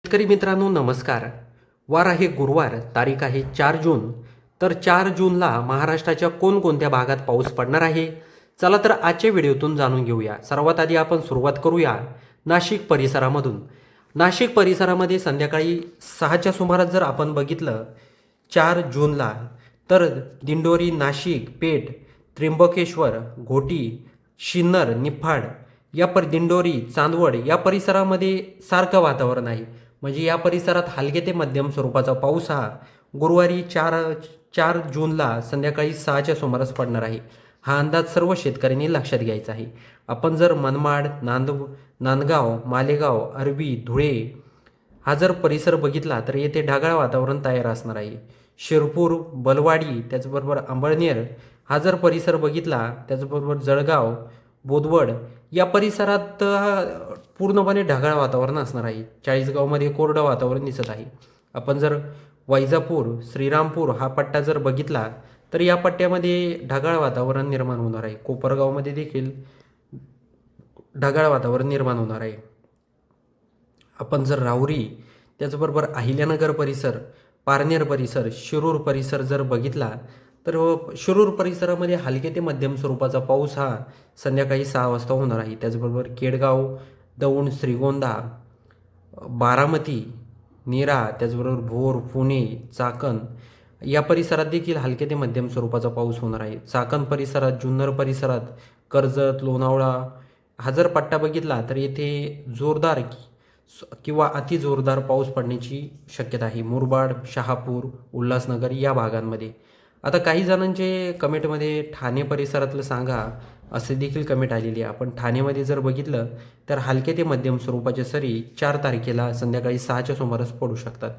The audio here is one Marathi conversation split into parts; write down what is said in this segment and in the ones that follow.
शेतकरी मित्रांनो नमस्कार. वार आहे गुरुवार, तारीख आहे 4 जून. तर 4 जूनला महाराष्ट्राच्या कोणकोणत्या भागात पाऊस पडणार आहे, चला तर आजच्या व्हिडिओतून जाणून घेऊया. सर्वात आधी आपण सुरुवात करूया नाशिक परिसरामधून. नाशिक परिसरामध्ये संध्याकाळी 6च्या सुमारास जर आपण बघितलं 4 जूनला, तर दिंडोरी, नाशिक, पेठ, त्र्यंबकेश्वर, घोटी, सिन्नर, निफाड दिंडोरी, चांदवड या परिसरामध्ये सारखं वातावरण आहे. म्हणजे या परिसरात हलके ते मध्यम स्वरूपाचा पाऊस हा गुरुवारी 4 जूनला संध्याकाळी 6च्या सुमारास पडणार आहे. हा अंदाज सर्व शेतकऱ्यांनी लक्षात घ्यायचा आहे. आपण जर मनमाड, नांदगाव, मालेगाव, अरबी, धुळे हा जर परिसर बघितला तर येथे ढगाळ वातावरण तयार असणार आहे. शिरपूर, बलवाडी, त्याचबरोबर अंबळनेर हा जर परिसर बघितला, त्याचबरोबर जळगाव, बोदवड या परिसरात पूर्णपणे ढगाळ वातावरण असणार आहे. चाळीसगावमध्ये कोरडं वातावरण दिसत आहे. आपण जर वैजापूर, श्रीरामपूर हा पट्टा जर बघितला तर या पट्ट्यामध्ये ढगाळ वातावरण निर्माण होणार आहे. कोपरगावमध्ये देखील ढगाळ वातावरण निर्माण होणार आहे. आपण जर राहुरी, त्याचबरोबर अहिल्यानगर परिसर, पारनेर परिसर, शिरूर परिसर जर बघितला तर शिरूर परिसरामध्ये हलके ते मध्यम स्वरूपाचा पाऊस हा संध्याकाळी 6 वाजता होणार आहे. त्याचबरोबर केडगाव, दौंड, श्रीगोंदा, बारामती, नीरा, त्याचबरोबर भोर, पुणे, चाकण या परिसरात देखील हलके ते मध्यम स्वरूपाचा पाऊस होणार आहे. चाकण परिसरात, जुन्नर परिसरात, कर्जत, लोणावळा हा जर पट्टा बघितला तर येथे जोरदार किंवा अति जोरदार पाऊस पडण्याची शक्यता आहे. मुरबाड, शहापूर, उल्हासनगर या भागांमध्ये. आता काही जणांचे कमेंटमध्ये ठाणे परिसरातलं सांगा असे देखील कमेंट आलेली आहे. आपण ठाणेमध्ये जर बघितलं तर हलके ते मध्यम स्वरूपाचे सरी 4 तारखेला संध्याकाळी 6च्या सुमारास पडू शकतात.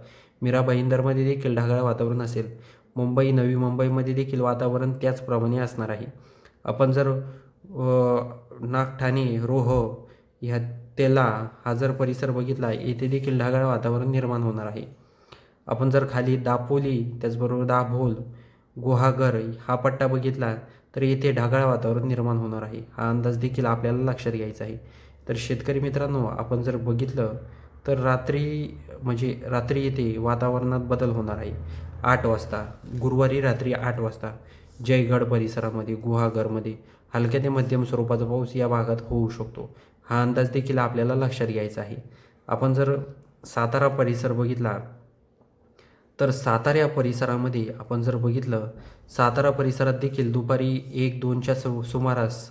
मीरा भाईंदरमध्ये देखील ढगाळ वातावरण असेल. मुंबई, नवी मुंबईमध्ये देखील वातावरण त्याचप्रमाणे असणार आहे. आपण जर नागठाणे, रोह ह्या तेला हा जर परिसर बघितला, येथे देखील ढगाळ वातावरण निर्माण होणार आहे. आपण जर खाली दापोली, त्याचबरोबर दाभोल, गुहागर हा पट्टा बघितला तर येथे ढगाळ वातावरण निर्माण होणार आहे. हा अंदाज देखील आपल्याला लक्षात घ्यायचा आहे. तर शेतकरी मित्रांनो, आपण जर बघितलं तर रात्री येथे वातावरणात बदल होणार आहे. 8 वाजता, गुरुवारी रात्री 8 वाजता जयगड परिसरामध्ये, गुहागरमध्ये हलक्या ते मध्यम स्वरूपाचा पाऊस या भागात होऊ शकतो. हा अंदाज देखील आपल्याला लक्षात घ्यायचा आहे. आपण जर सातारा परिसर बघितला तर सातारा परिसरामध्ये आपण जर बघितलं, सातारा परिसरात देखील दुपारी 1-2च्या सुमारास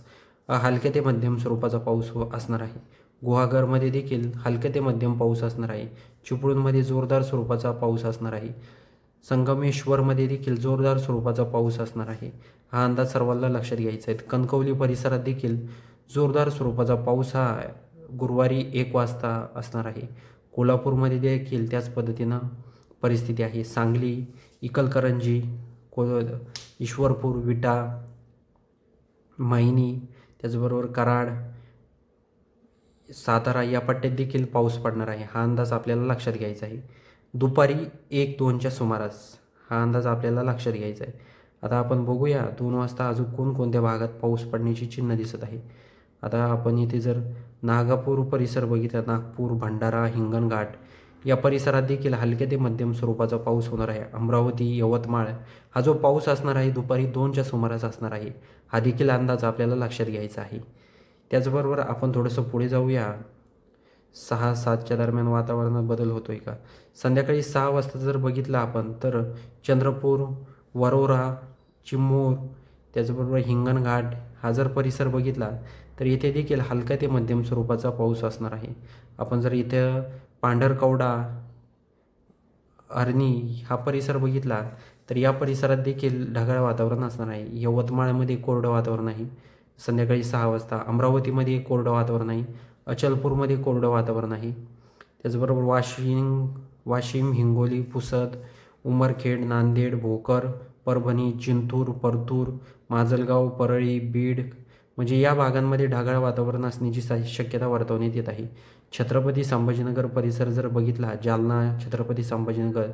हलक्या ते मध्यम स्वरूपाचा पाऊस असणार आहे. गुहागरमध्ये देखील हलक्या ते मध्यम पाऊस असणार आहे. चिपळूणमध्ये जोरदार स्वरूपाचा पाऊस असणार आहे. संगमेश्वरमध्ये देखील जोरदार स्वरूपाचा पाऊस असणार आहे. हा अंदाज सर्वांना लक्षात घ्यायचा आहे. कणकवली परिसरात देखील जोरदार स्वरूपाचा पाऊस हा गुरुवारी 1 वाजता असणार आहे. कोल्हापूरमध्ये देखील त्याच पद्धतीनं परिस्थिती आहे. सांगली, इचलकरंजी, ईश्वरपूर, विटा, माहिनी, त्याचबरोबर कराड, सातारा या पट्ट्यात देखील पाऊस पडणार आहे. हा अंदाज आपल्याला लक्षात घ्यायचा आहे. दुपारी 1-2च्या सुमारास हा अंदाज आपल्याला लक्षात घ्यायचा आहे. आता आपण बघूया 2 वाजता अजून कोणकोणत्या भागात पाऊस पडण्याची चिन्ह दिसत आहे. आता आपण इथे जर नागापूर परिसर बघितला, नागपूर, भंडारा, हिंगणघाट या परिसरात देखील हलके ते मध्यम स्वरूपाचा पाऊस होणार आहे. अमरावती, यवतमाळ हा जो पाऊस असणार आहे दुपारी 2च्या सुमारास असणार आहे. हा देखील अंदाज आपल्याला लक्षात घ्यायचा आहे. त्याचबरोबर आपण थोडंसं पुढे जाऊया. 6-7च्या दरम्यान वातावरणात बदल होतो आहे का? संध्याकाळी 6 वाजता जर बघितलं आपण तर चंद्रपूर, वरोरा, चिमूर, त्याचबरोबर हिंगणघाट हा जर परिसर बघितला तर येथे देखील हलका ते मध्यम स्वरूपाचा पाऊस असणार आहे. आपण जर इथं पांढरकवडा, अरणी हा परिसर बघितला तर या परिसरात देखील ढगाळ वातावरण असणार आहे. यवतमाळमध्ये कोरडं वातावरण आहे संध्याकाळी 6 वाजता. अमरावतीमध्ये कोरडं वातावरण आहे. अचलपूरमध्ये कोरडं वातावरण आहे. त्याचबरोबर वाशिम, हिंगोली, पुसद, उमरखेड, नांदेड, भोकर, परभणी, जिंतूर, परतूर, माजलगाव, परळी, बीड म्हणजे या भागांमध्ये ढगाळ वातावरण असण्याची शक्यता वर्तवण्यात येत आहे. छत्रपती संभाजीनगर परिसर जर बघितला, जालना, छत्रपती संभाजीनगर,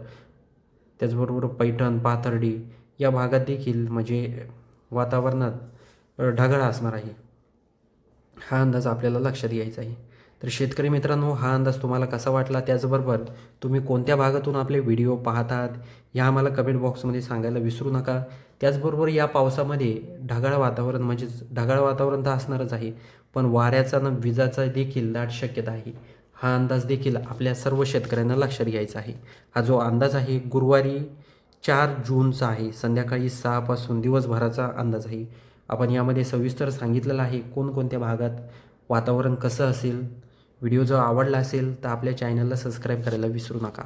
त्याचबरोबर पैठण, पाथर्डी या भागात देखील वातावरणात ढगाळ असणार आहे. हा अंदाज आपल्याला लक्षात घ्यायचा आहे. तर शेतकरी मित्रांनो, हा अंदाज तुम्हाला कसा वाटला, त्याचबरोबर तुम्ही कोणत्या भागातून आपले व्हिडिओ पाहतात या आम्हाला कमेंट बॉक्समध्ये सांगायला विसरू नका. त्याचबरोबर या पावसामध्ये ढगाळ वातावरण, म्हणजेच ढगाळ वातावरण तर असणारच आहे, पण वाऱ्याचा न विजाचा देखील दाट शक्यता आहे. हा अंदाज देखील आपल्या सर्व शेतकऱ्यांना लक्षात घ्यायचा आहे. हा जो अंदाज आहे गुरुवारी 4 जूनचा आहे, संध्याकाळी 6 पासून दिवसभराचा अंदाज आहे. आपण यामध्ये सविस्तर सांगितलेलं आहे कोणकोणत्या भागात वातावरण कसं असेल. व्हिडिओ जर आवडला असेल तर आपल्या चॅनलला सबस्क्राईब करायला विसरू नका.